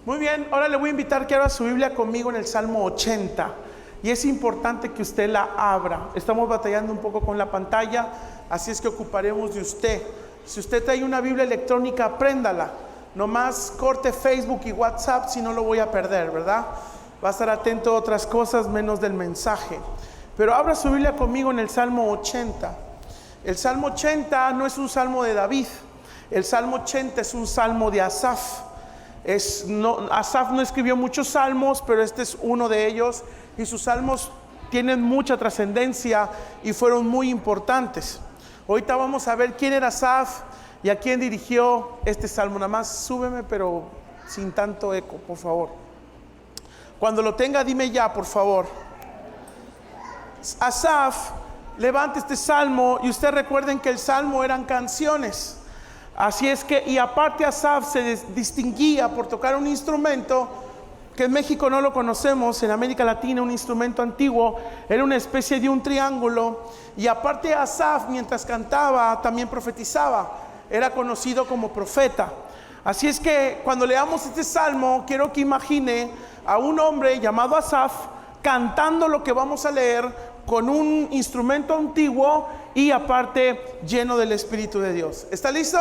Muy bien, ahora le voy a invitar que abra su Biblia conmigo en el Salmo 80. Y es importante que usted la abra. Estamos batallando un poco con la pantalla, así es que ocuparemos de usted. Si usted trae una Biblia electrónica, apréndala. Nomás corte Facebook y WhatsApp, si no lo voy a perder, ¿verdad? Va a estar atento a otras cosas menos del mensaje. Pero abra su Biblia conmigo en el Salmo 80. El Salmo 80 no es un salmo de David. El Salmo 80 es un salmo de Asaf. Asaf no escribió muchos salmos, pero este es uno de ellos. Y sus salmos tienen mucha trascendencia y fueron muy importantes. Ahorita vamos a ver quién era Asaf y a quién dirigió este salmo. Nada más súbeme, pero sin tanto eco, por favor. Cuando lo tenga, dime ya, por favor. Asaf levanta este salmo, y ustedes recuerden que el salmo eran canciones. Así es que, y aparte Asaf se distinguía por tocar un instrumento que en México no lo conocemos, en América Latina un instrumento antiguo, era una especie de un triángulo. Y aparte Asaf, mientras cantaba, también profetizaba, era conocido como profeta. Así es que cuando leamos este salmo, quiero que imagine a un hombre llamado Asaf cantando lo que vamos a leer con un instrumento antiguo y aparte lleno del Espíritu de Dios. ¿Está listo?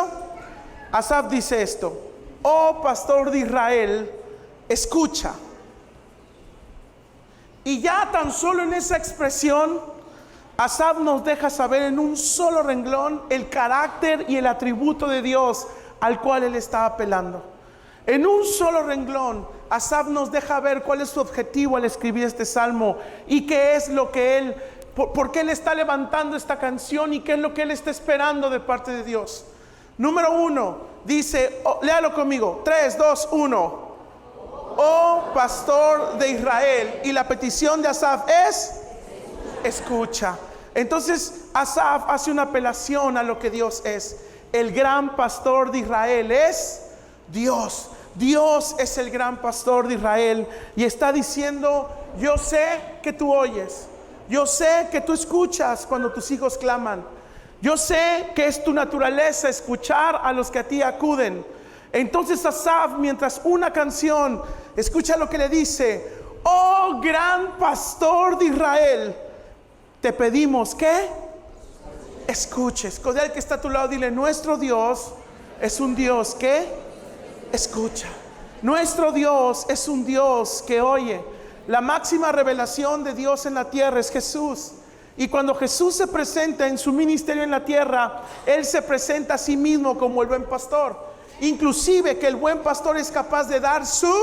Asaf dice esto: oh pastor de Israel, escucha. Y ya tan solo en esa expresión, Asaf nos deja saber en un solo renglón el carácter y el atributo de Dios al cual él está apelando. En un solo renglón, Asaf nos deja ver cuál es su objetivo al escribir este salmo y qué es lo que él, por qué él está levantando esta canción y qué es lo que él está esperando de parte de Dios. Número 1, dice, léalo conmigo, 3, 2, 1. Oh pastor de Israel. Y la petición de Asaf es: escucha. Entonces Asaf hace una apelación a lo que Dios es. El gran pastor de Israel es Dios. Dios es el gran pastor de Israel y está diciendo: yo sé que tú oyes, yo sé que tú escuchas cuando tus hijos claman, yo sé que es tu naturaleza escuchar a los que a ti acuden. Entonces Asaf, mientras una canción, escucha lo que le dice: oh gran pastor de Israel, te pedimos que escuches. Con el que está a tu lado, dile: nuestro Dios es un Dios que escucha. Nuestro Dios es un Dios que oye. La máxima revelación de Dios en la tierra es Jesús. Y cuando Jesús se presenta en su ministerio en la tierra, Él se presenta a sí mismo como el buen pastor. Inclusive que el buen pastor es capaz de dar su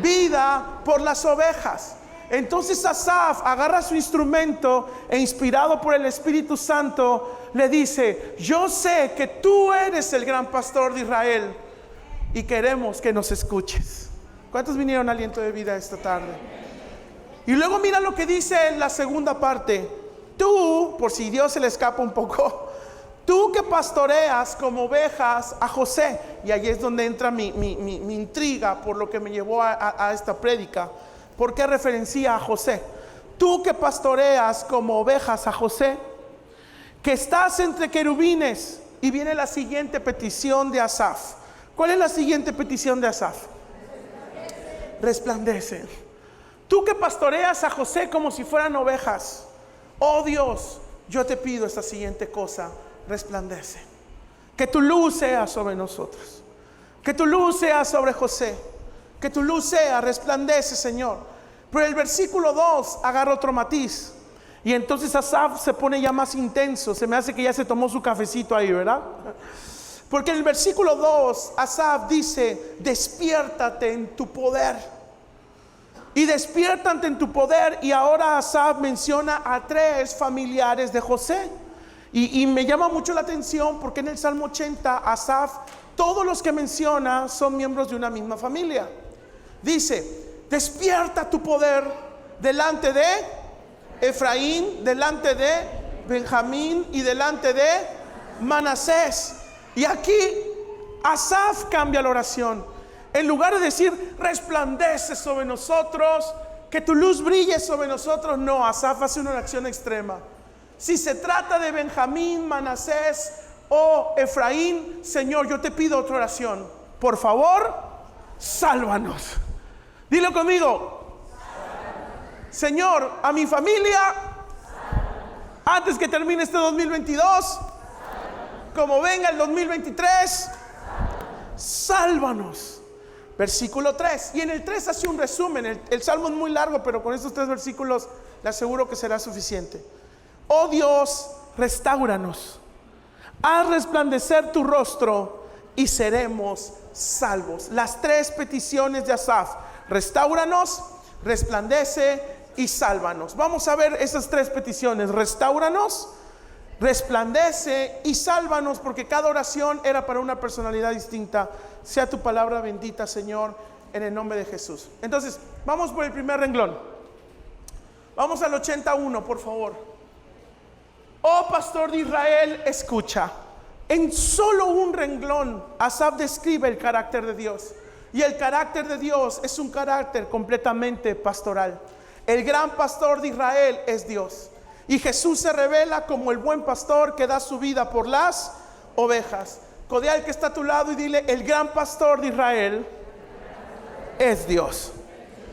vida por las ovejas. Entonces Asaf agarra su instrumento e, inspirado por el Espíritu Santo, le dice: yo sé que tú eres el gran pastor de Israel y queremos que nos escuches. ¿Cuántos vinieron a Aliento de Vida esta tarde? Y luego mira lo que dice en la segunda parte: tú, por si Dios se le escapa un poco, tú que pastoreas como ovejas a José. Y ahí es donde entra mi intriga por lo que me llevó a esta prédica. ¿Por qué referencia a José? Tú que pastoreas como ovejas a José, que estás entre querubines. Y viene la siguiente petición de Asaf. ¿Cuál es la siguiente petición de Asaf? Resplandece. Tú que pastoreas a José como si fueran ovejas, oh Dios, yo te pido esta siguiente cosa: resplandece. Que tu luz sea sobre nosotros, que tu luz sea sobre José, que tu luz sea, resplandece, Señor. Pero el versículo 2 agarra otro matiz. Y entonces Asaf se pone ya más intenso. Se me hace que ya se tomó su cafecito ahí, ¿verdad? Porque en el versículo 2 Asaf dice: despiértate en tu poder. Y despiértate en tu poder. Y ahora Asaf menciona a 3 familiares de José. Y me llama mucho la atención porque en el Salmo 80 Asaf, todos los que menciona son miembros de una misma familia. Dice: despierta tu poder delante de Efraín, delante de Benjamín y delante de Manasés. Y aquí Asaf cambia la oración. En lugar de decir: resplandece sobre nosotros, que tu luz brille sobre nosotros, no, Asaf hace una oración extrema. Si se trata de Benjamín, Manasés o Efraín, Señor, yo te pido otra oración. Por favor, sálvanos. Dilo conmigo. Señor, a mi familia, antes que termine este 2022, como venga el 2023, sálvanos. Versículo 3. Y en el 3 hace un resumen. El salmo es muy largo, pero con estos 3 versículos le aseguro que será suficiente. Oh Dios, restáuranos. Haz resplandecer tu rostro y seremos salvos. Las 3 peticiones de Asaf: restáuranos, resplandece y sálvanos. Vamos a ver esas 3 peticiones: restáuranos, resplandece y sálvanos, porque cada oración era para una personalidad distinta. Sea tu palabra bendita, Señor, en el nombre de Jesús. Entonces, vamos por el primer renglón. Vamos al 81, por favor. Oh pastor de Israel, escucha. En solo un renglón, Asaf describe el carácter de Dios. Y el carácter de Dios es un carácter completamente pastoral. El gran pastor de Israel es Dios. Y Jesús se revela como el buen pastor que da su vida por las ovejas. Codea al que está a tu lado y dile: el gran pastor de Israel es Dios.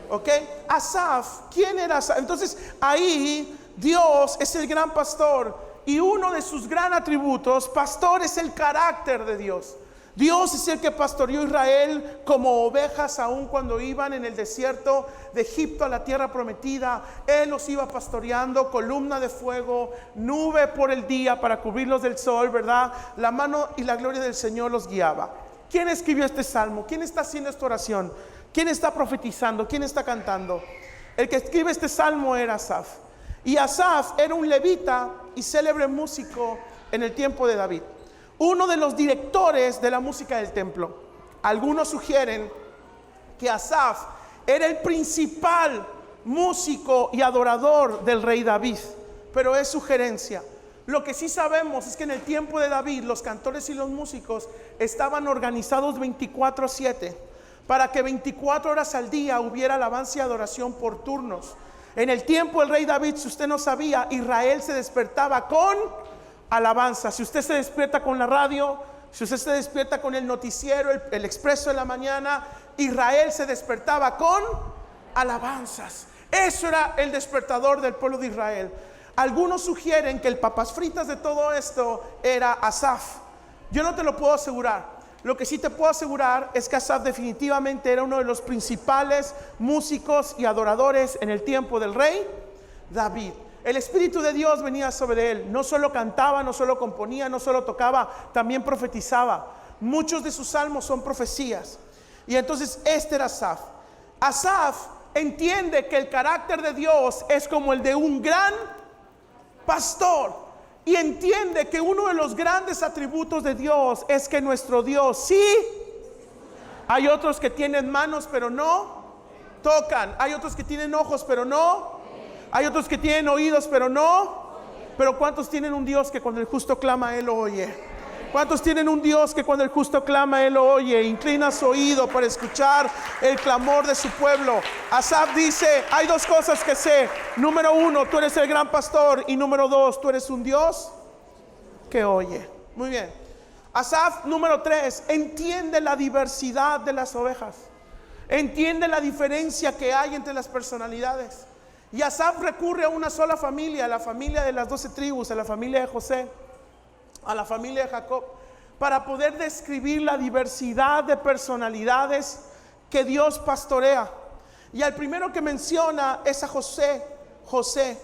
¿Ok? Asaf, ¿quién era Asaf? Entonces ahí Dios es el gran pastor, y uno de sus gran atributos, pastor, es el carácter de Dios. Dios es el que pastoreó a Israel como ovejas aún cuando iban en el desierto de Egipto a la tierra prometida. Él los iba pastoreando, columna de fuego, nube por el día para cubrirlos del sol, ¿verdad? La mano y la gloria del Señor los guiaba. ¿Quién escribió este salmo? ¿Quién está haciendo esta oración? ¿Quién está profetizando? ¿Quién está cantando? El que escribe este salmo era Asaf. Y Asaf era un levita y célebre músico en el tiempo de David, uno de los directores de la música del templo. Algunos sugieren que Asaf era el principal músico y adorador del rey David, pero es sugerencia. Lo que sí sabemos es que en el tiempo de David los cantores y los músicos estaban organizados 24/7 para que 24 horas al día hubiera alabanza y adoración por turnos. En el tiempo del rey David, si usted no sabía, Israel se despertaba con alabanza. Si usted se despierta con la radio, si usted se despierta con el noticiero, el expreso de la mañana, Israel se despertaba con alabanzas. Eso era el despertador del pueblo de Israel. Algunos sugieren que el papas fritas de todo esto era Asaf. Yo no te lo puedo asegurar. Lo que sí te puedo asegurar es que Asaf definitivamente era uno de los principales músicos y adoradores en el tiempo del rey David. El Espíritu de Dios venía sobre él. No solo cantaba, no solo componía, no solo tocaba, también profetizaba. Muchos de sus salmos son profecías. Y entonces este era Asaf. Asaf entiende que el carácter de Dios es como el de un gran pastor. Y entiende que uno de los grandes atributos de Dios es que nuestro Dios sí. Hay otros que tienen manos pero no tocan. Hay otros que tienen ojos pero no. Hay otros que tienen oídos pero no. Pero ¿cuántos tienen un Dios que cuando el justo clama Él lo oye? ¿Cuántos tienen un Dios que cuando el justo clama Él lo oye? Inclina su oído para escuchar el clamor de su pueblo. Asaf dice: hay 2 cosas que sé. Número 1, tú eres el gran pastor. Y número 2, tú eres un Dios que oye. Muy bien. Asaf, número 3, entiende la diversidad de las ovejas. Entiende la diferencia que hay entre las personalidades. Y Asaf recurre a una sola familia, a la familia de las 12 tribus, a la familia de José, a la familia de Jacob, para poder describir la diversidad de personalidades que Dios pastorea. Y al primero que menciona es a José. José,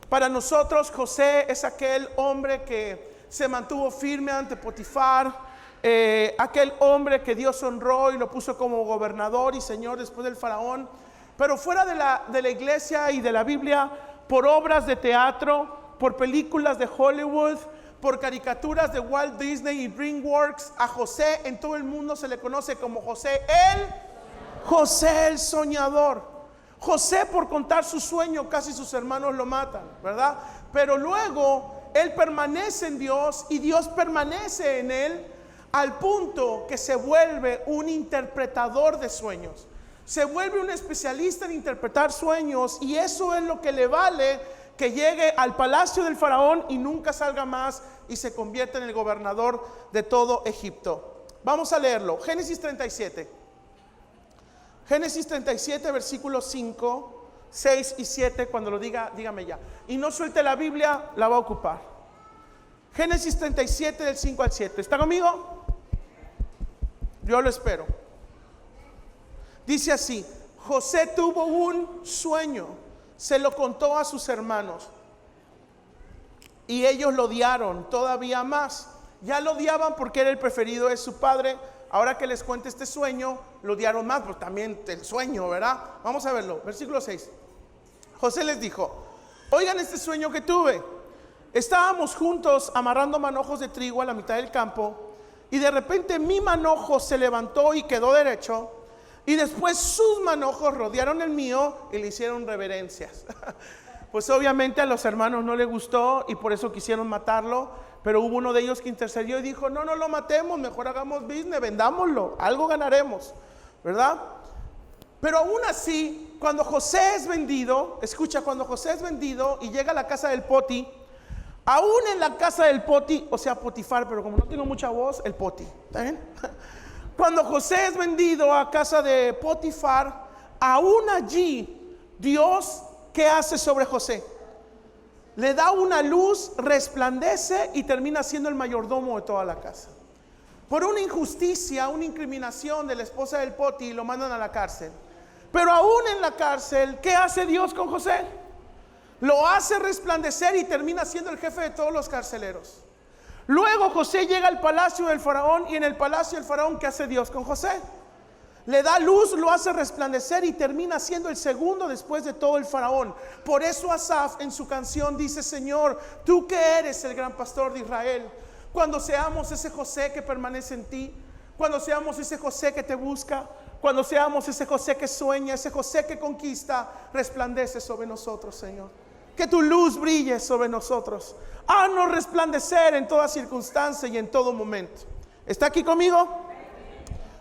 para nosotros José es aquel hombre que se mantuvo firme ante Potifar, aquel hombre que Dios honró y lo puso como gobernador y señor después del faraón. Pero fuera de la iglesia y de la Biblia, por obras de teatro, por películas de Hollywood, por caricaturas de Walt Disney y DreamWorks, a José en todo el mundo se le conoce como José el soñador. José, por contar su sueño, casi sus hermanos lo matan, ¿verdad? Pero luego él permanece en Dios y Dios permanece en él, al punto que se vuelve un interpretador de sueños. Se vuelve un especialista en interpretar sueños, y eso es lo que le vale que llegue al palacio del faraón y nunca salga más, y se convierte en el gobernador de todo Egipto. Vamos a leerlo. Génesis 37. Génesis 37, versículos 5, 6 y 7. Cuando lo diga, dígame ya. Y no suelte la Biblia, la va a ocupar. Génesis 37 del 5 al 7. ¿Está conmigo? Yo lo espero. Dice así: José tuvo un sueño, se lo contó a sus hermanos y ellos lo odiaron todavía más. Ya lo odiaban porque era el preferido de su padre. Ahora que les cuente este sueño, lo odiaron más, pero también el sueño, ¿verdad? Vamos a verlo, versículo 6. José les dijo: oigan este sueño que tuve. Estábamos juntos amarrando manojos de trigo a la mitad del campo, y de repente mi manojo se levantó y quedó derecho, y después sus manojos rodearon el mío y le hicieron reverencias. Pues obviamente a los hermanos no les gustó y por eso quisieron matarlo, pero hubo uno de ellos que intercedió y dijo: no lo matemos, mejor hagamos business, vendámoslo, algo ganaremos, ¿verdad? Pero aún así, cuando José es vendido, escucha, cuando José es vendido y llega a la casa del Poti, aún en la casa del Poti, o sea Potifar, pero como no tengo mucha voz, el Poti, ¿está bien? Cuando José es vendido a casa de Potifar, aún allí Dios, ¿qué hace sobre José? Le da una luz, resplandece y termina siendo el mayordomo de toda la casa. Por una injusticia, una incriminación de la esposa del Poti, lo mandan a la cárcel. Pero aún en la cárcel, ¿qué hace Dios con José? Lo hace resplandecer y termina siendo el jefe de todos los carceleros. Luego José llega al palacio del faraón, y en el palacio del faraón, ¿qué hace Dios con José? Le da luz, lo hace resplandecer y termina siendo el segundo después de todo el faraón. Por eso Asaf en su canción dice: Señor, tú que eres el gran pastor de Israel, cuando seamos ese José que permanece en ti, cuando seamos ese José que te busca, cuando seamos ese José que sueña, ese José que conquista, resplandece sobre nosotros, Señor. Que tu luz brille sobre nosotros. Haznos resplandecer en toda circunstancia y en todo momento. ¿Está aquí conmigo?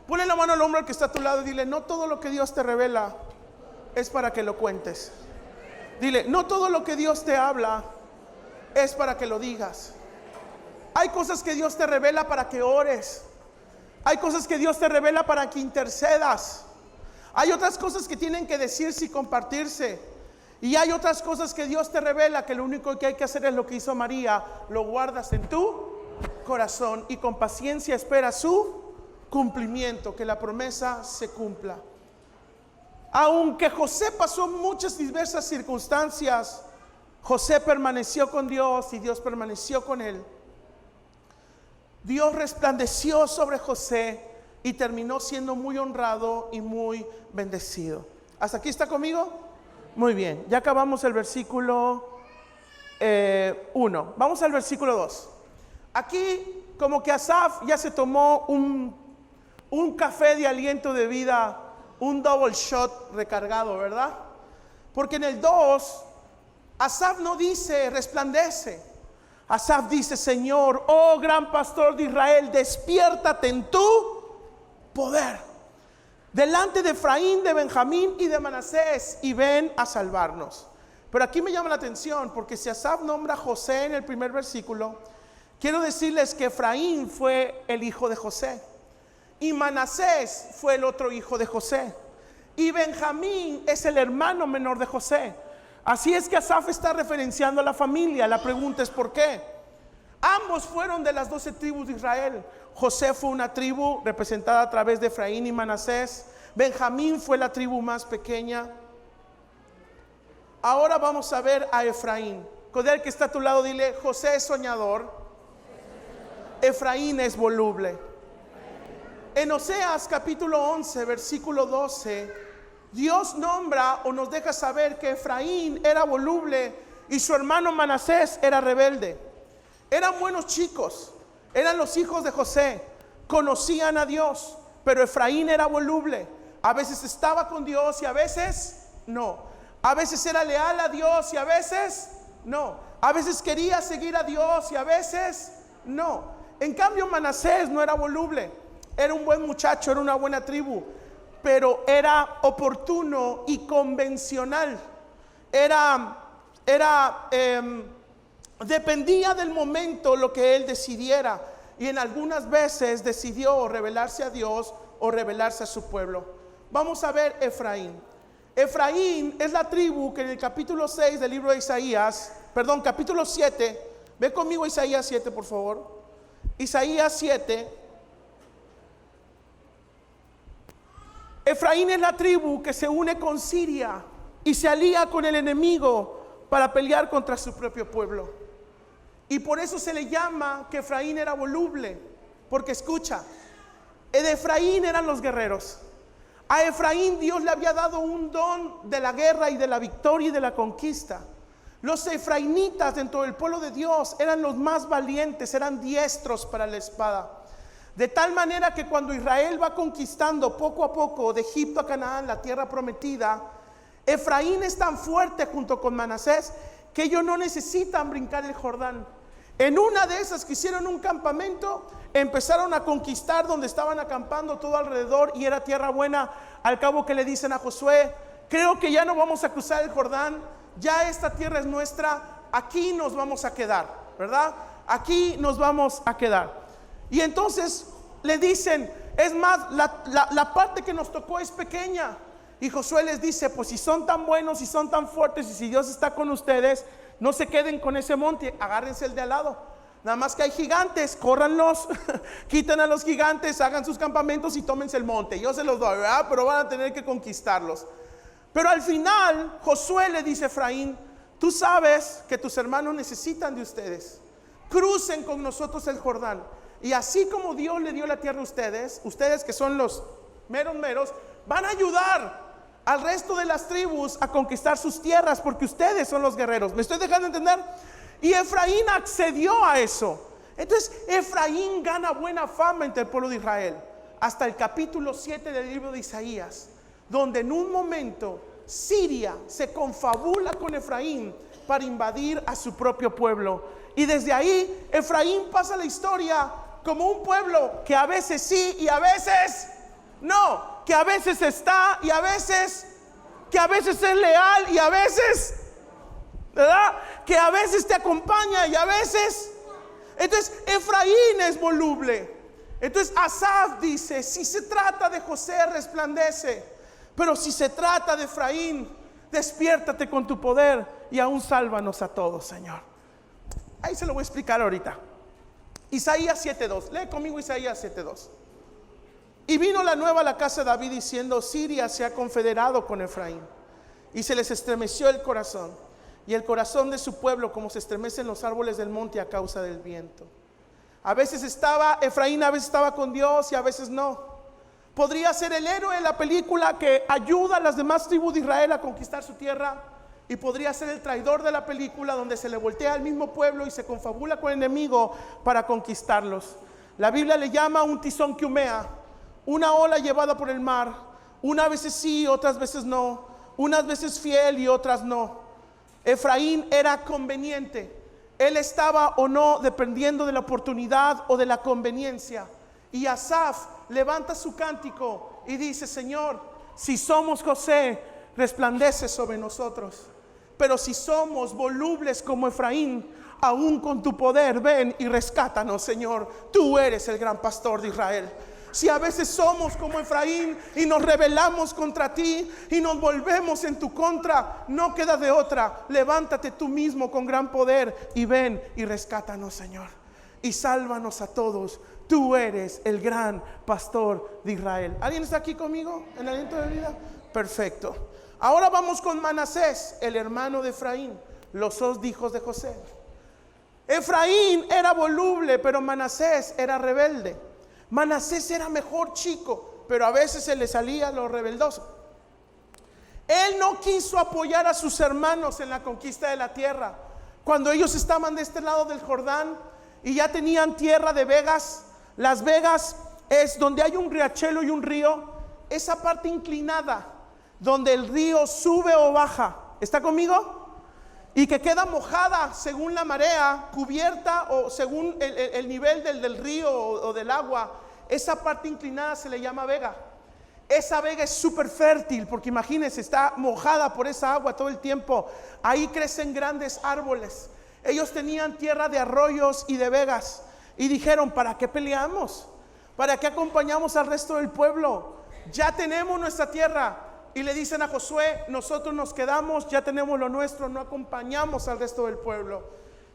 Ponle la mano al hombro al que está a tu lado y dile: no todo lo que Dios te revela es para que lo cuentes. Dile: no todo lo que Dios te habla es para que lo digas. Hay cosas que Dios te revela para que ores. Hay cosas que Dios te revela para que intercedas. Hay otras cosas que tienen que decirse y compartirse. Y hay otras cosas que Dios te revela que lo único que hay que hacer es lo que hizo María: lo guardas en tu corazón y con paciencia espera su cumplimiento, que la promesa se cumpla. Aunque José pasó muchas diversas circunstancias, José permaneció con Dios y Dios permaneció con él. Dios resplandeció sobre José y terminó siendo muy honrado y muy bendecido. ¿Hasta aquí está conmigo? Muy bien, ya acabamos el versículo 1. Vamos al versículo 2. Aquí como que Asaf ya se tomó un café de aliento de vida, un double shot recargado, ¿verdad? Porque en el 2, Asaf no dice resplandece. Asaf dice: Señor, oh gran pastor de Israel, despiértate en tu poder delante de Efraín, de Benjamín y de Manasés, y ven a salvarnos. Pero aquí me llama la atención, porque si Asaf nombra a José en el primer versículo, quiero decirles que Efraín fue el hijo de José, y Manasés fue el otro hijo de José, y Benjamín es el hermano menor de José. Así es que Asaf está referenciando a la familia. La pregunta es: ¿por qué? Ambos fueron de las 12 tribus de Israel. José fue una tribu representada a través de Efraín y Manasés. Benjamín fue la tribu más pequeña. Ahora vamos a ver a Efraín. Con el que está a tu lado, dile: José es soñador, Efraín es voluble. En Oseas capítulo 11 versículo 12, Dios nombra o nos deja saber que Efraín era voluble y su hermano Manasés era rebelde. Eran buenos chicos, eran los hijos de José, conocían a Dios, pero Efraín era voluble. A veces estaba con Dios y a veces no. A veces era leal a Dios y a veces no. A veces quería seguir a Dios y a veces no. En cambio Manasés no era voluble. Era un buen muchacho, era una buena tribu, pero era oportuno y convencional. Dependía del momento lo que él decidiera, y en algunas veces decidió rebelarse a Dios o rebelarse a su pueblo. vamos a ver Efraín. Efraín es la tribu que en el capítulo 6 del libro de Isaías, perdón, capítulo 7, ve conmigo Isaías 7, por favor. Isaías 7. Efraín es la tribu que se une con Siria y se alía con el enemigo para pelear contra su propio pueblo. Y por eso se le llama que Efraín era voluble, porque escucha, de Efraín eran los guerreros. A Efraín Dios le había dado un don de la guerra y de la victoria y de la conquista. Los efraínitas dentro del pueblo de Dios eran los más valientes, eran diestros para la espada. De tal manera que cuando Israel va conquistando poco a poco de Egipto a Canaán, la tierra prometida, Efraín es tan fuerte junto con Manasés que ellos no necesitan brincar el Jordán. En una de esas que hicieron un campamento, empezaron a conquistar donde estaban acampando todo alrededor y era tierra buena. Al cabo que le dicen a Josué, creo que ya no vamos a cruzar el Jordán, ya esta tierra es nuestra, aquí nos vamos a quedar, ¿verdad? Aquí nos vamos a quedar. Y entonces le dicen, es más, la parte que nos tocó es pequeña. Y Josué les dice, pues si son tan buenos, si son tan fuertes y si Dios está con ustedes, no se queden con ese monte, agárrense el de al lado. Nada más que hay gigantes, córranlos, quiten a los gigantes, hagan sus campamentos y tómense el monte. Yo se los doy, ¿verdad? Pero van a tener que conquistarlos. Pero al final Josué le dice a Efraín, tú sabes que tus hermanos necesitan de ustedes. Crucen con nosotros el Jordán. Y así como Dios le dio la tierra a ustedes, ustedes que son los meros, van a ayudar al resto de las tribus a conquistar sus tierras, porque ustedes son los guerreros. ¿Me estoy dejando entender? Y Efraín accedió a eso. Entonces Efraín gana buena fama entre el pueblo de Israel, hasta el capítulo 7 del libro de Isaías, donde en un momento Siria se confabula con Efraín para invadir a su propio pueblo. Y desde ahí Efraín pasa la historia como un pueblo que a veces sí y a veces no, que a veces está y a veces, que a veces es leal y a veces, ¿verdad? Que a veces te acompaña y a veces. Entonces Efraín es voluble. Entonces Asaf dice, si se trata de José resplandece, pero si se trata de Efraín, despiértate con tu poder y aún sálvanos a todos, Señor. Ahí se lo voy a explicar ahorita. Isaías 7:2, lee conmigo Isaías 7:2. Y vino la nueva a la casa de David diciendo, Siria se ha confederado con Efraín, y se les estremeció el corazón, y el corazón de su pueblo como se estremecen los árboles del monte a causa del viento. A veces estaba Efraín, a veces estaba con Dios y a veces no. Podría ser el héroe de la película que ayuda a las demás tribus de Israel a conquistar su tierra, y podría ser el traidor de la película donde se le voltea al mismo pueblo y se confabula con el enemigo para conquistarlos. La Biblia le llama un tizón que humea, una ola llevada por el mar, unas veces sí, otras veces no, unas veces fiel y otras no. Efraín era conveniente, él estaba o no dependiendo de la oportunidad o de la conveniencia. Y Asaf levanta su cántico y dice, Señor, si somos José, resplandece sobre nosotros. Pero si somos volubles como Efraín, aún con tu poder, ven y rescátanos, Señor. Tú eres el gran pastor de Israel. Si a veces somos como Efraín y nos rebelamos contra ti y nos volvemos en tu contra, no queda de otra. Levántate tú mismo con gran poder y ven y rescátanos, Señor. Y sálvanos a todos. Tú eres el gran pastor de Israel. ¿Alguien está aquí conmigo en el aliento de vida? Perfecto. Ahora vamos con Manasés, el hermano de Efraín, los dos hijos de José. Efraín era voluble, pero Manasés era rebelde. Manasés era mejor chico, pero a veces se le salía lo rebeldoso. Él no quiso apoyar a sus hermanos en la conquista de la tierra. Cuando ellos estaban de este lado del Jordán y ya tenían tierra de vegas. Las vegas es donde hay un riachuelo y un río, esa parte inclinada donde el río sube o baja. ¿Está conmigo? Y que queda mojada según la marea, cubierta o según el nivel del río o del agua. Esa parte inclinada se le llama vega. Esa vega es súper fértil porque imagínense, está mojada por esa agua todo el tiempo. Ahí crecen grandes árboles. Ellos tenían tierra de arroyos y de vegas y dijeron, ¿para qué peleamos? ¿Para qué acompañamos al resto del pueblo? ya tenemos nuestra tierra. Y le dicen a Josué, nosotros nos quedamos, ya tenemos lo nuestro, no acompañamos al resto del pueblo.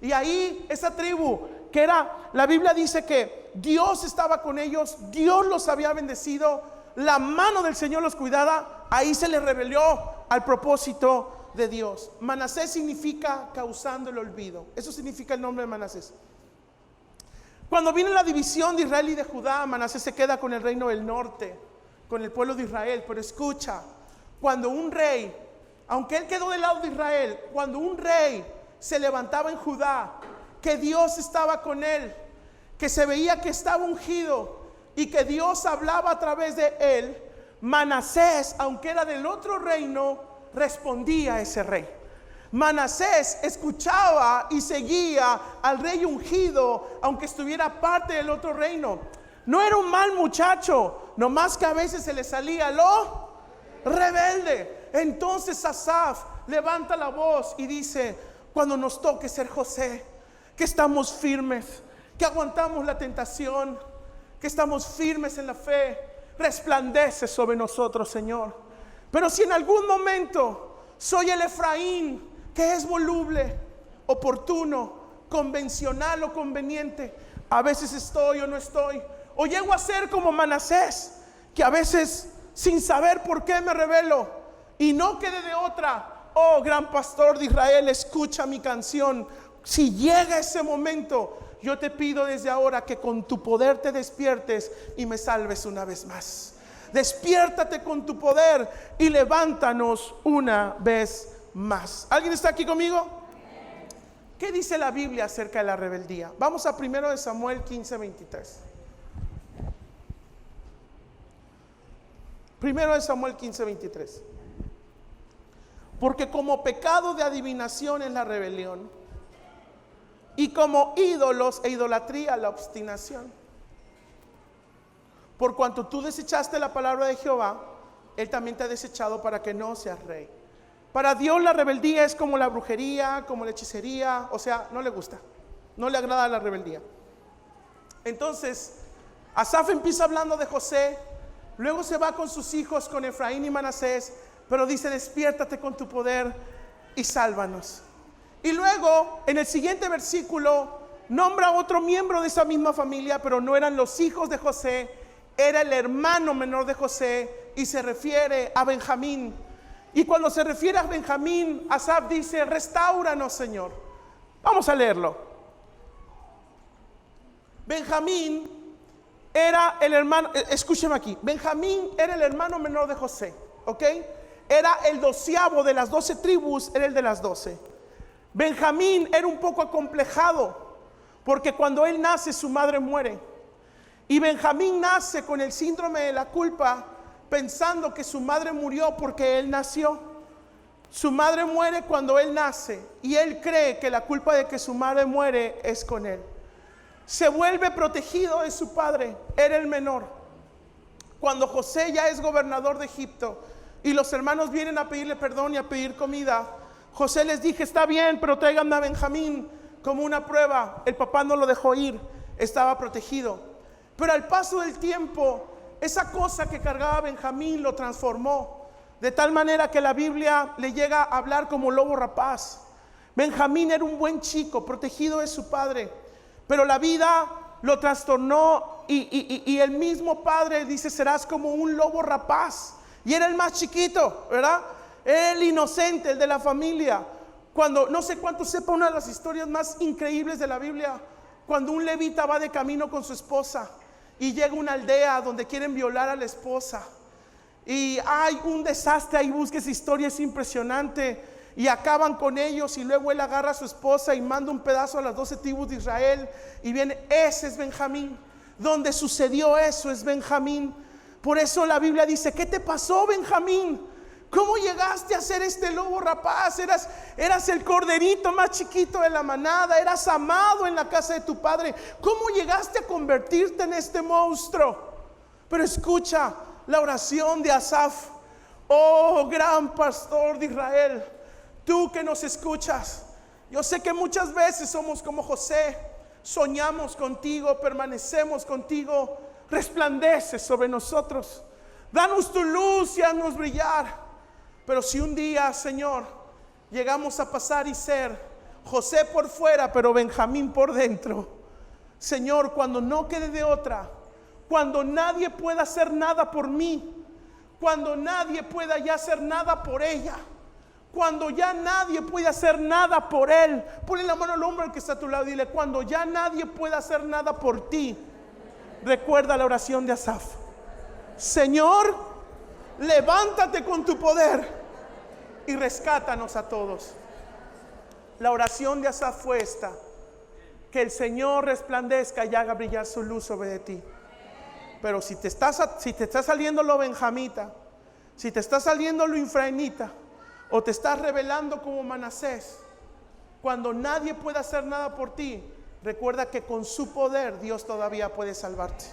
Y ahí esa tribu, que era, la Biblia dice que Dios estaba con ellos, Dios los había bendecido, la mano del Señor los cuidaba, ahí se les rebeló al propósito de Dios. Manasés significa causando el olvido. Eso significa el nombre de Manasés. Cuando viene la división de Israel y de Judá, Manasés se queda con el reino del norte, con el pueblo de Israel. Pero escucha, cuando un rey, aunque él quedó del lado de Israel, cuando un rey se levantaba en Judá, que Dios estaba con él, que se veía que estaba ungido y que Dios hablaba a través de él, Manasés, aunque era del otro reino, respondía a ese rey. Manasés escuchaba y seguía al rey ungido, aunque estuviera parte del otro reino. No era un mal muchacho, nomás que a veces se le salía lo rebelde. Entonces Asaf levanta la voz y dice: cuando nos toque ser José, que estamos firmes, que aguantamos la tentación, que estamos firmes en la fe, resplandece sobre nosotros, Señor. Pero si en algún momento soy el Efraín, que es voluble, oportuno, convencional o conveniente, a veces estoy o no estoy, o llego a ser como Manasés, que a veces sin saber por qué me rebelo y no quede de otra. Oh, gran pastor de Israel, escucha mi canción. Si llega ese momento, yo te pido desde ahora que con tu poder te despiertes y me salves una vez más. Despiértate con tu poder y levántanos una vez más. ¿Alguien está aquí conmigo? ¿Qué dice la Biblia acerca de la rebeldía? Vamos a 1 Samuel 15:23. 1 Samuel 15:23. Porque como pecado de adivinación es la rebelión, y como ídolos e idolatría la obstinación. Por cuanto tú desechaste la palabra de Jehová, Él también te ha desechado para que no seas rey. Para Dios la rebeldía es como la brujería, como la hechicería, o sea, no le gusta, no le agrada la rebeldía. Entonces, Asaf empieza hablando de José, luego se va con sus hijos, con Efraín y Manasés, pero dice: despiértate con tu poder y sálvanos. Y luego, en el siguiente versículo, nombra a otro miembro de esa misma familia, pero no eran los hijos de José, era el hermano menor de José, y se refiere a Benjamín. Y cuando se refiere a Benjamín, Asaf dice: restáuranos, Señor. Vamos a leerlo. Benjamín era el hermano, escúcheme aquí, Benjamín era el hermano menor de José, ¿ok? Era el 12avo de las 12 tribus, era el de las 12. Benjamín era un poco acomplejado, porque cuando él nace su madre muere. Y Benjamín nace con el síndrome de la culpa, pensando que su madre murió porque él nació. Su madre muere cuando él nace y él cree que la culpa de que su madre muere es con él. Se vuelve protegido de su padre, era el menor. Cuando José ya es gobernador de Egipto y los hermanos vienen a pedirle perdón y a pedir comida, José les dice: está bien, pero tráiganme a Benjamín como una prueba. El papá no lo dejó ir, estaba protegido. Pero al paso del tiempo, esa cosa que cargaba Benjamín lo transformó, de tal manera que la Biblia le llega a hablar como lobo rapaz. Benjamín era un buen chico, protegido de su padre, pero la vida lo trastornó y el mismo padre dice: serás como un lobo rapaz. Y era el más chiquito, ¿verdad? El inocente, el de la familia. Cuando, no sé cuánto sepa una de las historias más increíbles de la Biblia, cuando un levita va de camino con su esposa y llega a una aldea donde quieren violar a la esposa y hay un desastre. Ahí busca esa historia, es impresionante, y acaban con ellos, y luego él agarra a su esposa y manda un pedazo a las 12 tribus de Israel, y viene, ese es Benjamín. Donde sucedió eso es Benjamín. Por eso la Biblia dice: ¿qué te pasó, Benjamín? ¿Cómo llegaste a ser este lobo rapaz? Eras el corderito más chiquito de la manada, eras amado en la casa de tu padre. ¿Cómo llegaste a convertirte en este monstruo? Pero escucha la oración de Asaf. Oh, gran pastor de Israel, tú que nos escuchas, yo sé que muchas veces somos como José, soñamos contigo, permanecemos contigo, resplandeces sobre nosotros. Danos tu luz y haznos brillar. Pero si un día, Señor, llegamos a pasar y ser José por fuera, pero Benjamín por dentro, Señor, cuando no quede de otra, cuando nadie pueda hacer nada por mí, cuando nadie pueda ya hacer nada por ella, cuando ya nadie puede hacer nada por él, ponle la mano al hombro al que está a tu lado y dile: cuando ya nadie pueda hacer nada por ti, recuerda la oración de Asaf. Señor, levántate con tu poder y rescátanos a todos. La oración de Asaf fue esta: que el Señor resplandezca y haga brillar su luz sobre ti. Pero si te está saliendo lo benjamita, si te está saliendo lo infraenita, o te estás revelando como Manasés, cuando nadie puede hacer nada por ti, recuerda que con su poder Dios todavía puede salvarte.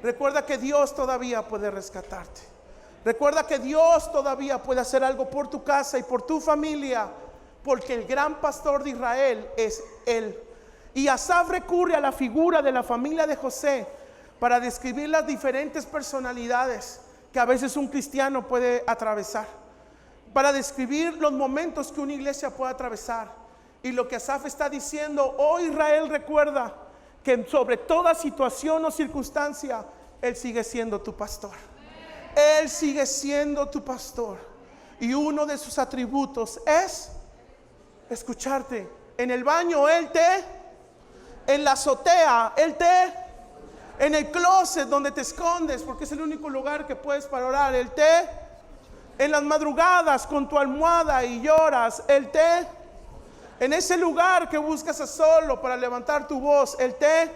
Recuerda que Dios todavía puede rescatarte. Recuerda que Dios todavía puede hacer algo por tu casa y por tu familia, porque el gran pastor de Israel es Él. Y Asaf recurre a la figura de la familia de José para describir las diferentes personalidades que a veces un cristiano puede atravesar, para describir los momentos que una iglesia puede atravesar. Y lo que Asaf está diciendo: oh Israel, recuerda que sobre toda situación o circunstancia Él sigue siendo tu pastor. Él sigue siendo tu pastor. Y uno de sus atributos es escucharte. En el baño Él te, en la azotea Él te, en el closet donde te escondes, porque es el único lugar que puedes para orar, Él te, en las madrugadas con tu almohada y lloras, Él te, en ese lugar que buscas a solo para levantar tu voz, Él te,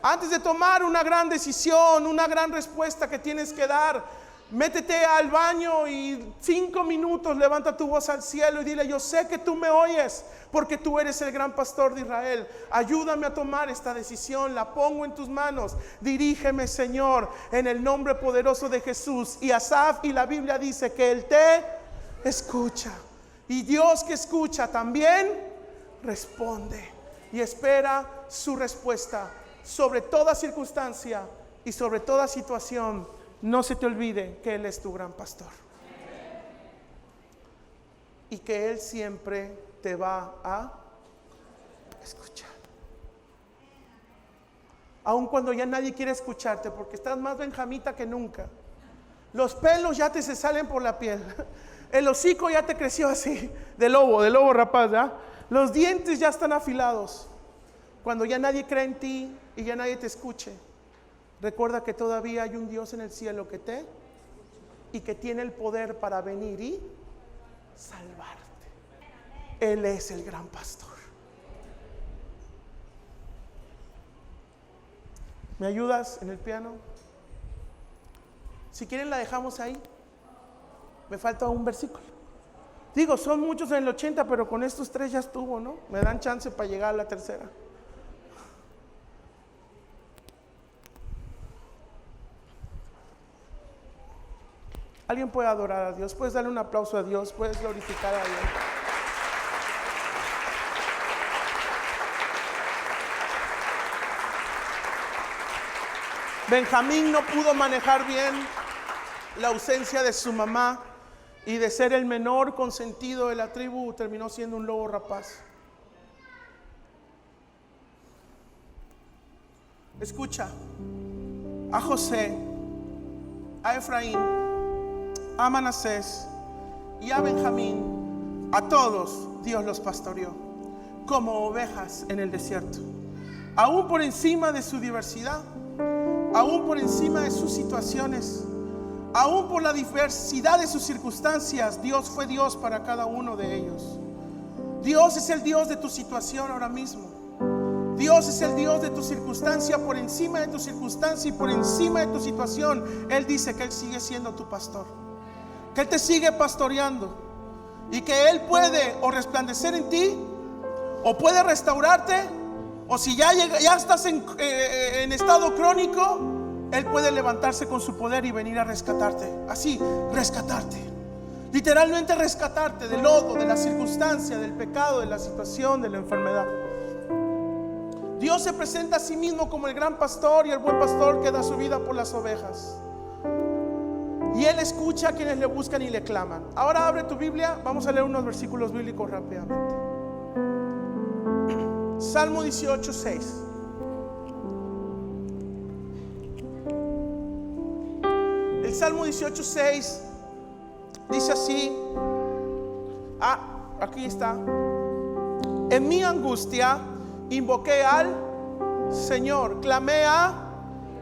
antes de tomar una gran decisión, una gran respuesta que tienes que dar, métete al baño y 5 minutos levanta tu voz al cielo y dile: yo sé que tú me oyes, porque tú eres el gran pastor de Israel. Ayúdame a tomar esta decisión, la pongo en tus manos. Dirígeme, Señor, en el nombre poderoso de Jesús. Y Asaf, y la Biblia dice que Él te escucha. Y Dios que escucha también responde y espera su respuesta sobre toda circunstancia y sobre toda situación. No se te olvide que Él es tu gran pastor y que Él siempre te va a escuchar, aun cuando ya nadie quiere escucharte, porque estás más benjamita que nunca. Los pelos ya te se salen por la piel, el hocico ya te creció así de lobo rapaz, ¿verdad? Los dientes ya están afilados. Cuando ya nadie cree en ti y ya nadie te escuche, recuerda que todavía hay un Dios en el cielo que te y que tiene el poder para venir y salvarte. Él es el gran pastor. ¿Me ayudas en el piano? Si quieren la dejamos ahí. Me falta un versículo. Digo, son muchos en el 80, pero con estos 3 ya estuvo, ¿no? Me dan chance para llegar a la tercera. Alguien puede adorar a Dios, puedes darle un aplauso a Dios, puedes glorificar a Dios. Benjamín no pudo manejar bien la ausencia de su mamá y de ser el menor consentido de la tribu terminó siendo un lobo rapaz. Escucha, a José, a Efraín, a Manasés y a Benjamín, a todos Dios los pastoreó como ovejas en el desierto. Aún por encima de su diversidad, aún por encima de sus situaciones, aún por la diversidad de sus circunstancias, Dios fue Dios para cada uno de ellos. Dios es el Dios de tu situación ahora mismo. Dios es el Dios de tu circunstancia, por encima de tu circunstancia y por encima de tu situación. Él dice que Él sigue siendo tu pastor, que Él te sigue pastoreando y que Él puede o resplandecer en ti o puede restaurarte, o si ya estás en estado crónico, Él puede levantarse con su poder y venir a rescatarte. Así, rescatarte, literalmente rescatarte del lodo, de la circunstancia, del pecado, de la situación, de la enfermedad. Dios se presenta a sí mismo como el gran pastor y el buen pastor que da su vida por las ovejas. y Él escucha a quienes le buscan y le claman. Ahora abre tu Biblia, vamos a leer unos versículos bíblicos rápidamente. Salmo 18:6. El Salmo 18:6 dice así. Aquí está. En mi angustia invoqué al Señor, clamé a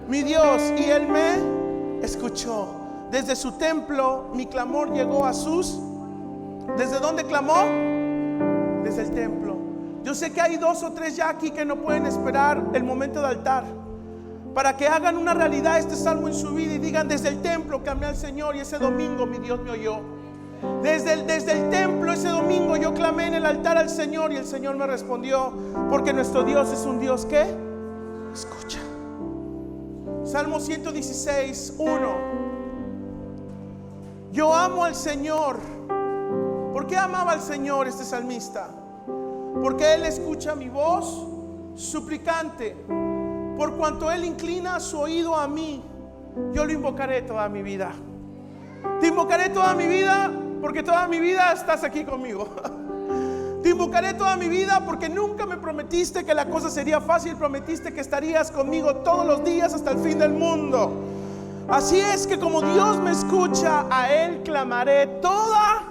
mi Dios y Él me escuchó. Desde su templo mi clamor llegó a sus. ¿Desde dónde clamó? Desde el templo. Yo sé que hay 2 o 3 ya aquí que no pueden esperar el momento de altar para que hagan una realidad este salmo en su vida y digan: desde el templo clamé al Señor y ese domingo mi Dios me oyó. Desde el templo ese domingo yo clamé en el altar al Señor y el Señor me respondió, porque nuestro Dios es un Dios que escucha. Salmo 116:1. Yo amo al Señor. ¿Por qué amaba al Señor este salmista? Porque Él escucha mi voz suplicante. Por cuanto Él inclina su oído a mí, yo lo invocaré toda mi vida. Te invocaré toda mi vida porque toda mi vida estás aquí conmigo. Te invocaré toda mi vida porque nunca me prometiste que la cosa sería fácil. Prometiste que estarías conmigo todos los días hasta el fin del mundo. Así es que como Dios me escucha, a Él clamaré toda,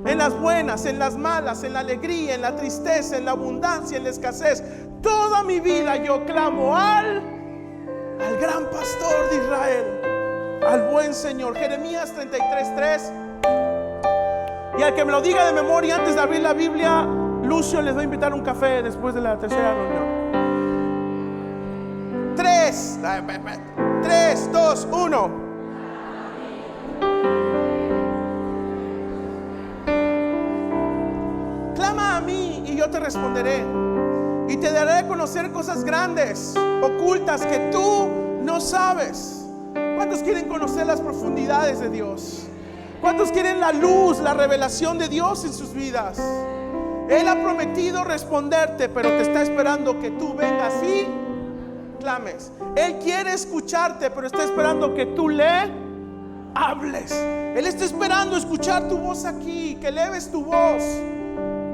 en las buenas, en las malas, en la alegría, en la tristeza, en la abundancia, en la escasez. Toda mi vida yo clamo al gran pastor de Israel, al buen Señor. Jeremías 33:3. Y al que me lo diga de memoria antes de abrir la Biblia, Lucio les va a invitar un café después de la tercera reunión. 3, 2, 1. Clama a mí y yo te responderé y te daré a conocer cosas grandes, ocultas que tú no sabes. ¿Cuántos quieren conocer las profundidades de Dios? ¿Cuántos quieren la luz, la revelación de Dios en sus vidas? Él ha prometido responderte, pero te está esperando que tú vengas y clames. Él quiere escucharte, pero está esperando que tú le hables. Él está esperando escuchar tu voz aquí, que eleves tu voz.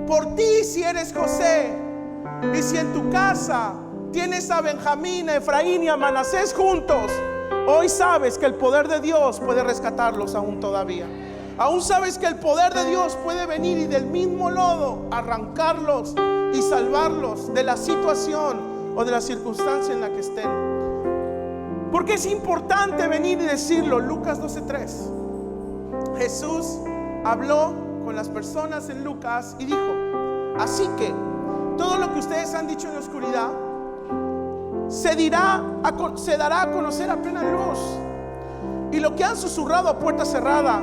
Por ti, si eres José, y si en tu casa tienes a Benjamín, a Efraín y a Manasés juntos, hoy sabes que el poder de Dios puede rescatarlos aún todavía. Aún sabes que el poder de Dios puede venir y del mismo lodo arrancarlos y salvarlos de la situación o de la circunstancia en la que estén. Porque es importante venir y decirlo. Lucas 12:3. Jesús habló con las personas en Lucas y dijo: así que todo lo que ustedes han dicho en la oscuridad se dará a conocer a plena luz, y lo que han susurrado a puerta cerrada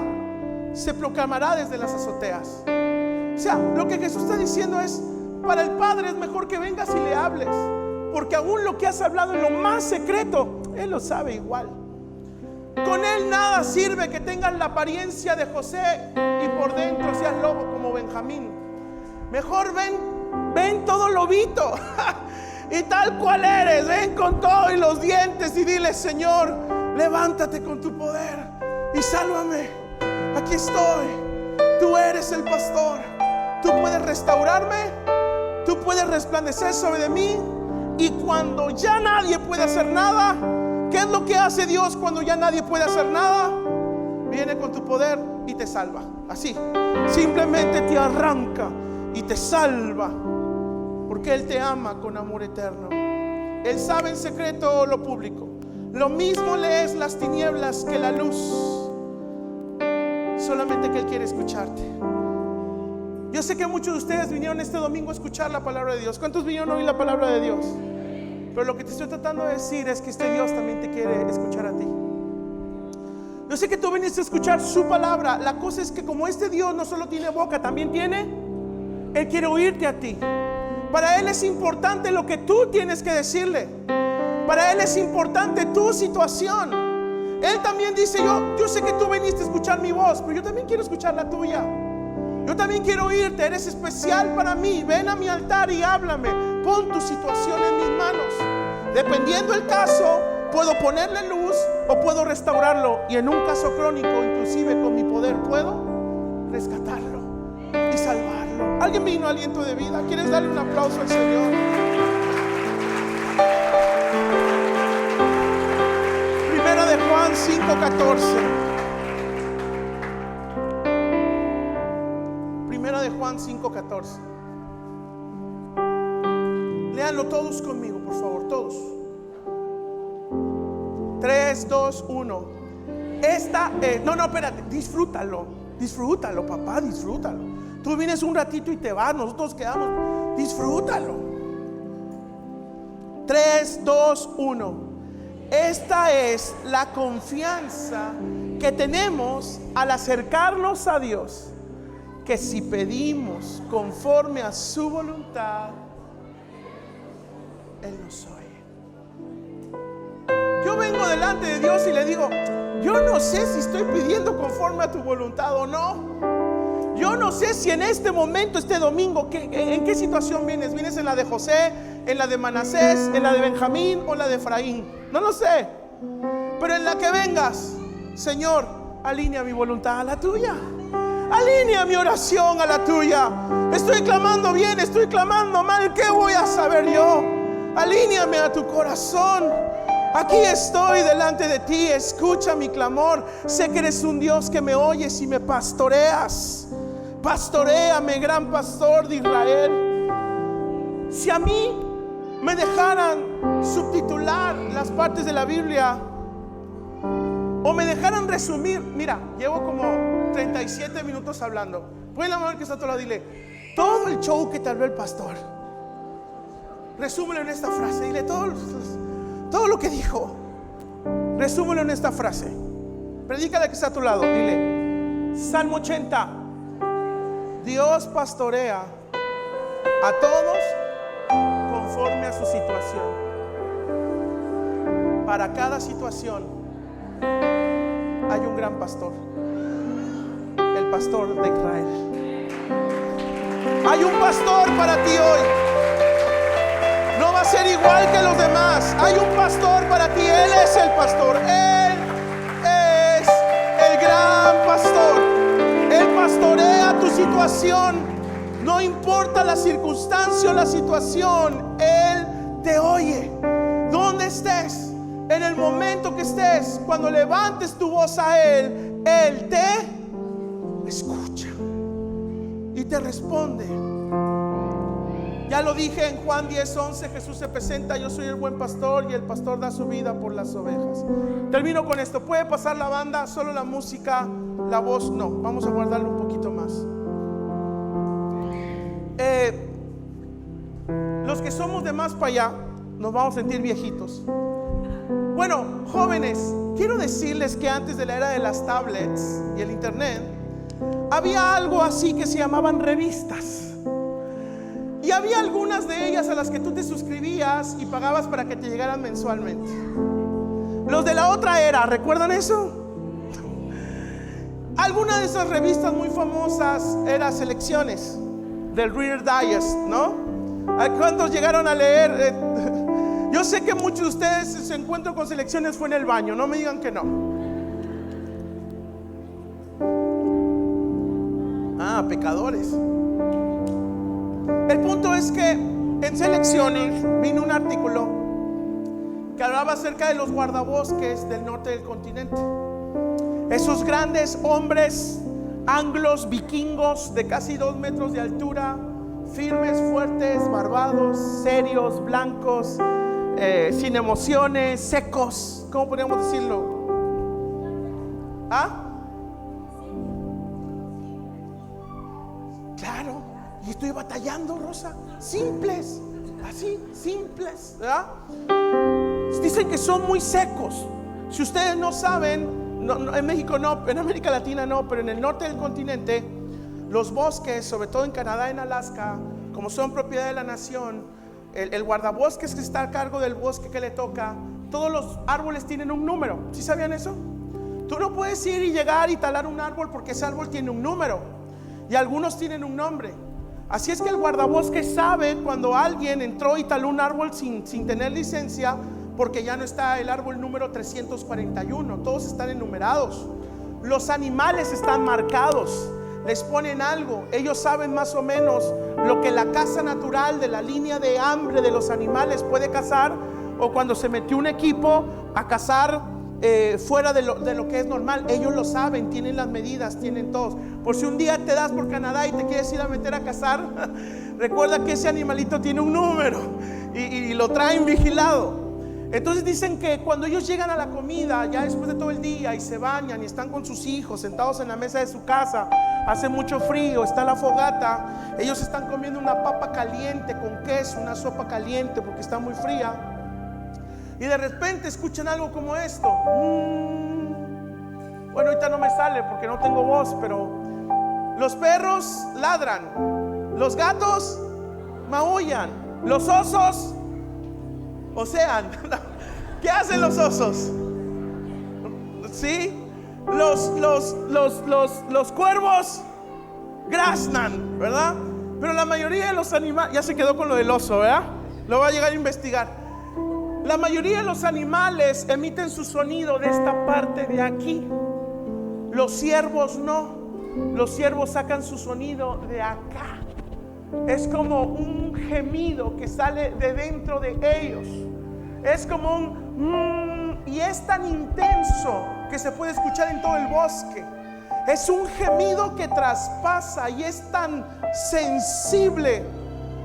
se proclamará desde las azoteas. O sea, lo que Jesús está diciendo es: para el Padre es mejor que vengas y le hables, porque aún lo que has hablado en lo más secreto, Él lo sabe igual. Con Él nada sirve que tengas la apariencia de José y por dentro seas lobo como Benjamín. Mejor ven todo lobito y tal cual eres, ven con todo y los dientes y dile: Señor, levántate con tu poder y sálvame. Aquí estoy, tú eres el pastor, tú puedes restaurarme, tú puedes resplandecer sobre mí. Y cuando ya nadie puede hacer nada, ¿qué es lo que hace Dios cuando ya nadie puede hacer nada? Viene con tu poder y te salva. Así, simplemente te arranca y te salva, porque Él te ama con amor eterno. Él sabe en secreto lo público. Lo mismo le es las tinieblas que la luz. Solamente que Él quiere escucharte. Yo sé que muchos de ustedes vinieron este domingo a escuchar la palabra de Dios. ¿Cuántos vinieron a oír la palabra de Dios? Pero lo que te estoy tratando de decir es que este Dios también te quiere escuchar a ti. Yo sé que tú viniste a escuchar su palabra. La cosa es que como este Dios no solo tiene boca, también Él quiere oírte a ti. Para Él es importante lo que tú tienes que decirle. Para Él es importante tu situación. Él también dice: yo sé que tú viniste a escuchar mi voz, pero yo también quiero escuchar la tuya. Yo también quiero oírte, eres especial para mí. Ven a mi altar y háblame. Pon tu situación en mis manos. Dependiendo el caso, puedo ponerle luz o puedo restaurarlo, y en un caso crónico, inclusive con mi poder, puedo rescatarlo y salvarlo. ¿Alguien vino aliento de vida? ¿Quieres darle un aplauso al Señor? Primera de Juan 5:14. Primera de Juan 5:14. Léanlo todos conmigo, por favor, todos. 3, 2, 1. Espérate, disfrútalo, papá, disfrútalo. Tú vienes un ratito y te vas, nosotros quedamos. Disfrútalo. 3, 2, 1. Esta es la confianza que tenemos al acercarnos a Dios, que si pedimos conforme a su voluntad, Él nos oye. Yo vengo delante de Dios y le digo: yo no sé si estoy pidiendo conforme a tu voluntad o no. Yo no sé si en este momento, este domingo, ¿en qué situación vienes? ¿Vienes en la de José, en la de Manasés, en la de Benjamín o en la de Efraín? No lo sé. Pero en la que vengas, Señor, alinea mi voluntad a la tuya. Alinea mi oración a la tuya. Estoy clamando bien, estoy clamando mal, ¿qué voy a saber yo? Alíneame a tu corazón. Aquí estoy delante de ti, escucha mi clamor. Sé que eres un Dios que me oyes y me pastoreas. Pastoréame, gran pastor de Israel. Si a mí me dejaran subtitular las partes de la Biblia, o me dejaran resumir, mira, llevo como 37 minutos hablando. Pueden la mano que está a tu lado, dile: todo el show que te habló el pastor, resúmelo en esta frase. Dile todo lo que dijo, resúmelo en esta frase. Predícale que está a tu lado, dile: Salmo 80. Dios pastorea a todos conforme a su situación. Para cada situación hay un gran pastor, el pastor de Israel. Hay un pastor para ti hoy. No va a ser igual que los demás. Hay un pastor para ti. Él es el pastor. Él es el gran pastor. Él pastorea tu situación. No importa la circunstancia o la situación, Él te oye. Donde estés, en el momento que estés, cuando levantes tu voz a Él, Él te escucha y te responde. Ya lo dije en Juan 10:11, Jesús se presenta: yo soy el buen pastor y el pastor da su vida por las ovejas. Termino con esto. ¿Puede pasar la banda? Solo la música, la voz no. Vamos a guardarlo un poquito más. Los que somos de más para allá nos vamos a sentir viejitos. Bueno, jóvenes, quiero decirles que antes de la era de las tablets y el internet, había algo así que se llamaban revistas. Y había algunas de ellas a las que tú te suscribías y pagabas para que te llegaran mensualmente. Los de la otra era, ¿recuerdan eso? Alguna de esas revistas muy famosas eran Selecciones del Reader Digest, ¿no? ¿Cuántos llegaron a leer? Yo sé que muchos de ustedes su encuentro con Selecciones fue en el baño, no me digan que no. Pecadores. El punto es que en Selecciones vino un artículo que hablaba acerca de los guardabosques del norte del continente. Esos grandes hombres anglos, vikingos de casi 2 metros de altura, firmes, fuertes, barbados, serios, blancos, sin emociones, secos. ¿Cómo podríamos decirlo? Claro. Y estoy batallando, Rosa. Simples, así, simples, ¿verdad? Dicen que son muy secos. Si ustedes no saben, no, en México no, en América Latina no, pero en el norte del continente, los bosques, sobre todo en Canadá, en Alaska, como son propiedad de la nación, el guardabosques que está a cargo del bosque que le toca, todos los árboles tienen un número. ¿Sí sabían eso? Tú no puedes ir y llegar y talar un árbol porque ese árbol tiene un número y algunos tienen un nombre. Así es que el guardabosque sabe cuando alguien entró y taló un árbol sin tener licencia, porque ya no está el árbol número 341, todos están enumerados. Los animales están marcados, les ponen algo, ellos saben más o menos lo que la caza natural de la línea de hambre de los animales puede cazar, o cuando se metió un equipo a cazar fuera de lo que es normal, ellos lo saben, tienen las medidas, tienen todos. Por si un día te das por Canadá y te quieres ir a meter a cazar, recuerda que ese animalito tiene un número y lo traen vigilado. Entonces dicen que cuando ellos llegan a la comida, ya después de todo el día, y se bañan y están con sus hijos sentados en la mesa de su casa, hace mucho frío, está la fogata, ellos están comiendo una papa caliente con queso, una sopa caliente porque está muy fría, y de repente escuchan algo como esto. Bueno, ahorita no me sale porque no tengo voz, pero los perros ladran, los gatos maullan, los osos osean. ¿Qué hacen los osos? ¿Sí? Los cuervos graznan, ¿verdad? Pero la mayoría de los animales, ya se quedó con lo del oso, ¿verdad? Lo va a llegar a investigar. La mayoría de los animales emiten su sonido de esta parte de aquí. Los ciervos no. Los ciervos sacan su sonido de acá. Es como un gemido que sale de dentro de ellos. Es como un y es tan intenso que se puede escuchar en todo el bosque. Es un gemido que traspasa y es tan sensible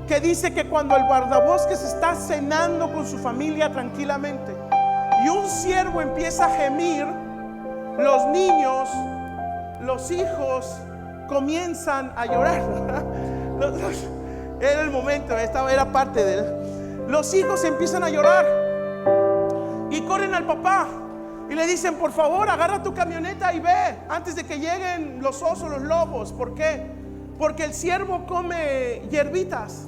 que dice que cuando el guardabosques está cenando con su familia tranquilamente y un ciervo empieza a gemir, los niños, los hijos comienzan a llorar. Era el momento, era parte de él. Los hijos empiezan a llorar y corren al papá y le dicen: por favor, agarra tu camioneta y ve antes de que lleguen los osos, los lobos. ¿Por qué? Porque el ciervo come hierbitas,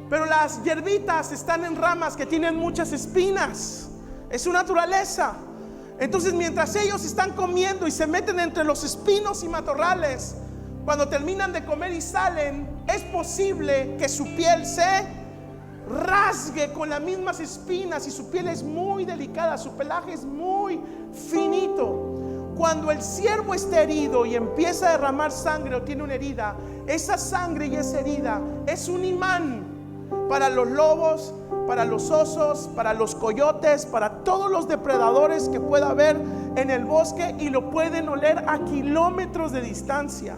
pero las hierbitas están en ramas que tienen muchas espinas. Es su naturaleza. Entonces, mientras ellos están comiendo y se meten entre los espinos y matorrales, cuando terminan de comer y salen, es posible que su piel se rasgue con las mismas espinas, y su piel es muy delicada, su pelaje es muy finito. Cuando el ciervo está herido y empieza a derramar sangre o tiene una herida, esa sangre y esa herida es un imán para los lobos, para los osos, para los coyotes, para todos los depredadores que pueda haber en el bosque, y lo pueden oler a kilómetros de distancia.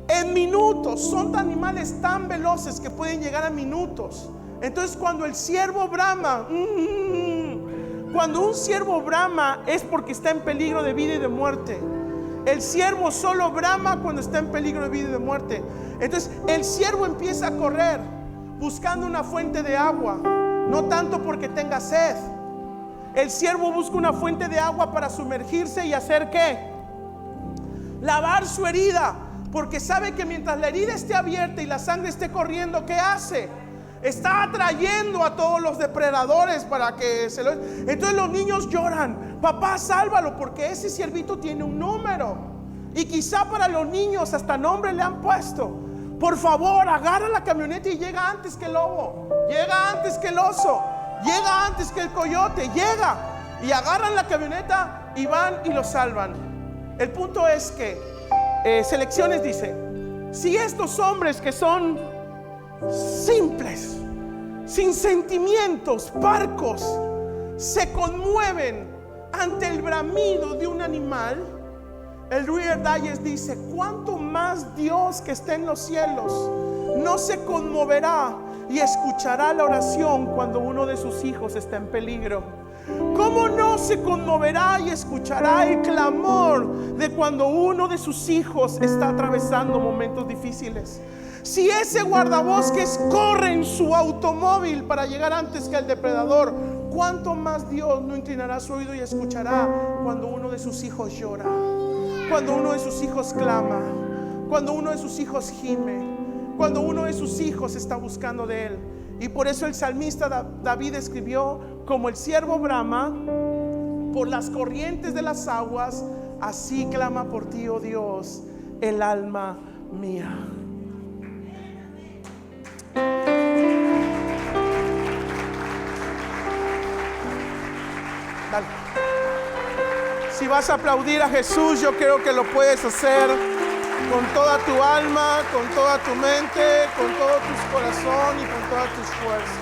En minutos, son animales tan veloces que pueden llegar a minutos. Entonces, cuando el ciervo brama, cuando un ciervo brama es porque está en peligro de vida y de muerte. El ciervo solo brama cuando está en peligro de vida y de muerte. Entonces, el ciervo empieza a correr buscando una fuente de agua, no tanto porque tenga sed. El ciervo busca una fuente de agua para sumergirse y hacer ¿qué? Lavar su herida, porque sabe que mientras la herida esté abierta y la sangre esté corriendo, ¿qué hace? Está atrayendo a todos los depredadores para que se lo... Entonces los niños lloran: papá, sálvalo, porque ese ciervito tiene un número. Y quizá para los niños hasta nombre le han puesto. Por favor, agarra la camioneta y llega antes que el lobo, llega antes que el oso, llega antes que el coyote, llega. Y agarran la camioneta y van y lo salvan. El punto es que Selecciones dice: si estos hombres que son simples, sin sentimientos, parcos, se conmueven ante el bramido de un animal, el Reader's Digest dice: ¿cuánto más Dios que está en los cielos no se conmoverá y escuchará la oración cuando uno de sus hijos está en peligro? ¿Cómo no se conmoverá y escuchará el clamor de cuando uno de sus hijos está atravesando momentos difíciles? Si ese guardabosques corre en su automóvil para llegar antes que el depredador, ¿cuánto más Dios no inclinará su oído y escuchará cuando uno de sus hijos llora, cuando uno de sus hijos clama, cuando uno de sus hijos gime, cuando uno de sus hijos está buscando de él? Y por eso el salmista David escribió: como el ciervo brama por las corrientes de las aguas, así clama por ti, oh Dios, el alma mía. Si vas a aplaudir a Jesús, yo creo que lo puedes hacer con toda tu alma, con toda tu mente, con todo tu corazón y con todas tus fuerzas.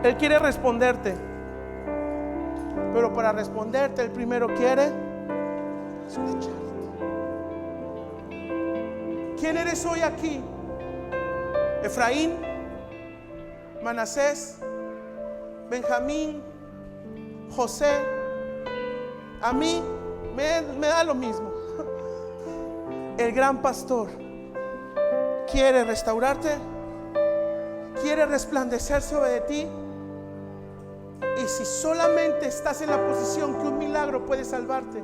Él quiere responderte, pero para responderte, Él primero quiere escucharte. ¿Quién eres hoy aquí? Efraín, Manasés, Benjamín, José. A mí me da lo mismo. El gran pastor quiere restaurarte, quiere resplandecer sobre ti. Y si solamente estás en la posición que un milagro puede salvarte,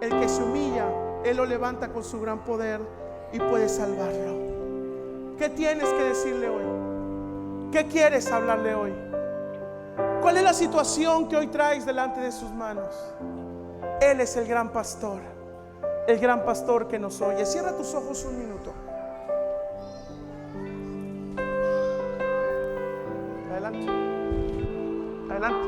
el que se humilla, Él lo levanta con su gran poder y puede salvarlo. ¿Qué tienes que decirle hoy? ¿Qué quieres hablarle hoy? ¿Cuál es la situación que hoy traes delante de sus manos? Él es el gran pastor que nos oye. Cierra tus ojos un minuto. Adelante. Adelante.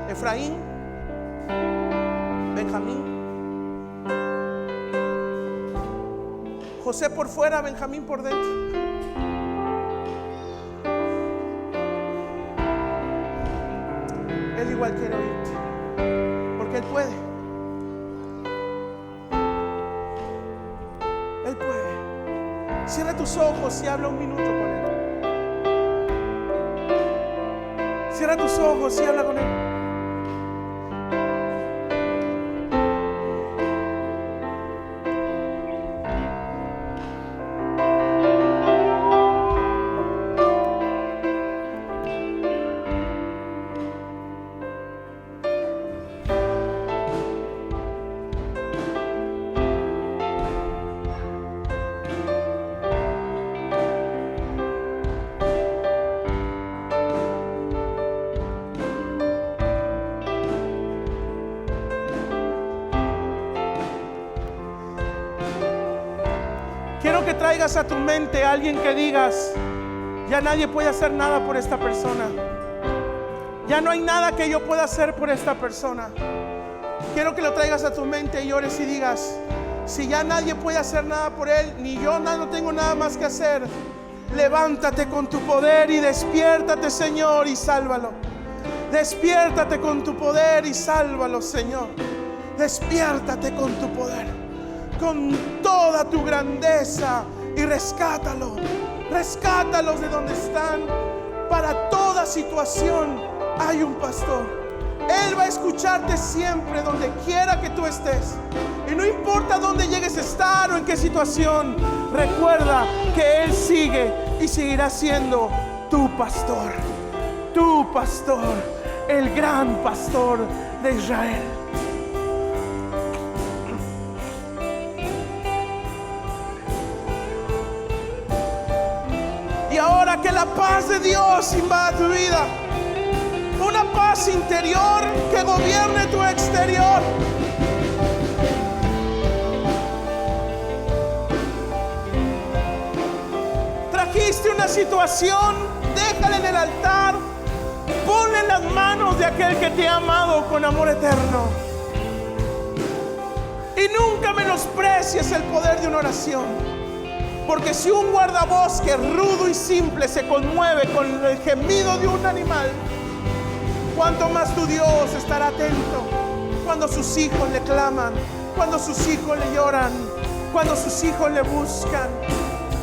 Efraín, Benjamín, José por fuera, Benjamín por dentro. Él igual quiere oírte, porque Él puede. Él puede. Cierra tus ojos y habla un minuto con Él. Cierra tus ojos y habla con Él. Quiero que traigas a tu mente a alguien que digas: ya nadie puede hacer nada por esta persona. Ya no hay nada que yo pueda hacer por esta persona. Quiero que lo traigas a tu mente y ores y digas: si ya nadie puede hacer nada por él, ni yo no tengo nada más que hacer, levántate con tu poder y despiértate, Señor, y sálvalo. Despiértate con tu poder y sálvalo, Señor. Despiértate con tu poder, con toda tu grandeza, y rescátalo. Rescátalos de donde están. Para toda situación hay un pastor. Él va a escucharte siempre, donde quiera que tú estés. Y no importa dónde llegues a estar o en qué situación, recuerda que Él sigue y seguirá siendo tu pastor. Tu pastor, el gran pastor de Israel. Y ahora que la paz de Dios invada tu vida, una paz interior que gobierne tu exterior. Trajiste una situación, déjala en el altar, ponle en las manos de aquel que te ha amado con amor eterno. Y nunca menosprecies el poder de una oración. Porque si un guardabosque rudo y simple se conmueve con el gemido de un animal, cuánto más tu Dios estará atento cuando sus hijos le claman, cuando sus hijos le lloran, cuando sus hijos le buscan.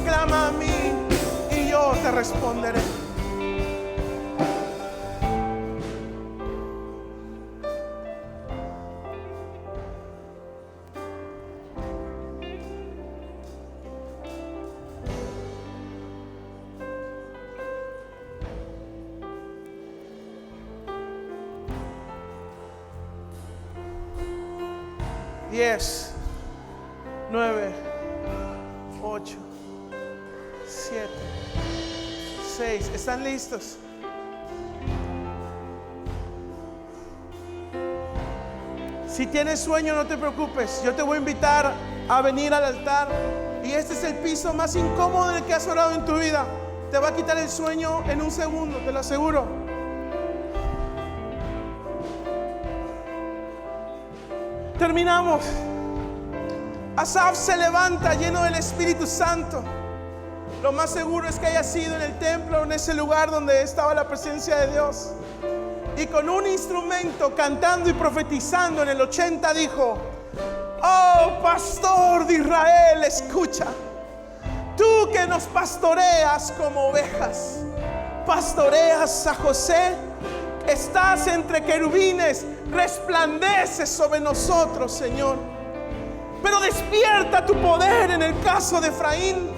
Clama a mí y yo te responderé. Diez, 9, 8, 7, 6. ¿Están listos? Si tienes sueño, no te preocupes. Yo te voy a invitar a venir al altar. Y este es el piso más incómodo en el que has orado en tu vida. Te va a quitar el sueño en un segundo, te lo aseguro. Terminamos. Asaf se levanta lleno del Espíritu Santo. Lo más seguro es que haya sido en el templo, en ese lugar donde estaba la presencia de Dios. Y con un instrumento, cantando y profetizando, en el 80 dijo: oh, pastor de Israel, escucha. Tú que nos pastoreas como ovejas, pastoreas a José, estás entre querubines, resplandeces sobre nosotros, Señor. Pero despierta tu poder en el caso de Efraín,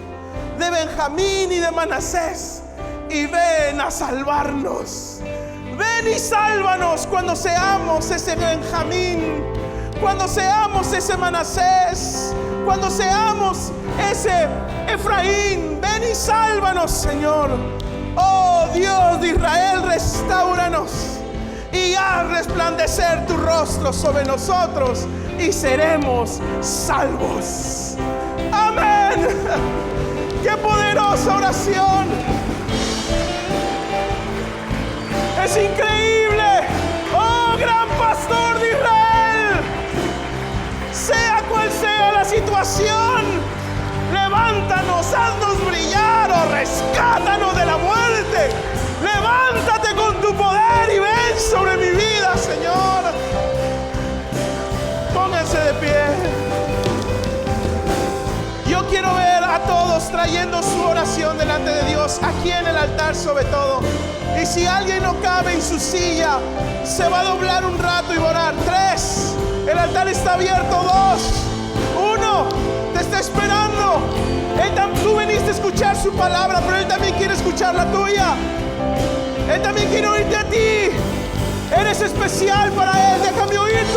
de Benjamín y de Manasés, y ven a salvarnos. Ven y sálvanos cuando seamos ese Benjamín, cuando seamos ese Manasés, cuando seamos ese Efraín. Ven y sálvanos, Señor. Oh Dios de Israel, restáuranos y haz resplandecer tu rostro sobre nosotros y seremos salvos. Amén. Qué poderosa oración. Es increíble. Oh, gran pastor de Israel, sea cual sea la situación, levántanos, haznos brillar o rescátanos de la muerte. Levántate con tu poder y ven sobre mi vida, Señor. Pónganse de pie. Yo quiero ver a todos trayendo su oración delante de Dios, aquí en el altar sobre todo. Y si alguien no cabe en su silla, se va a doblar un rato y va a orar. 3, el altar está abierto. 2, 1, te está esperando. Tú veniste a escuchar su palabra, pero Él también quiere escuchar la tuya. Él también quiere oírte a ti. Eres especial para Él. Déjame oírte.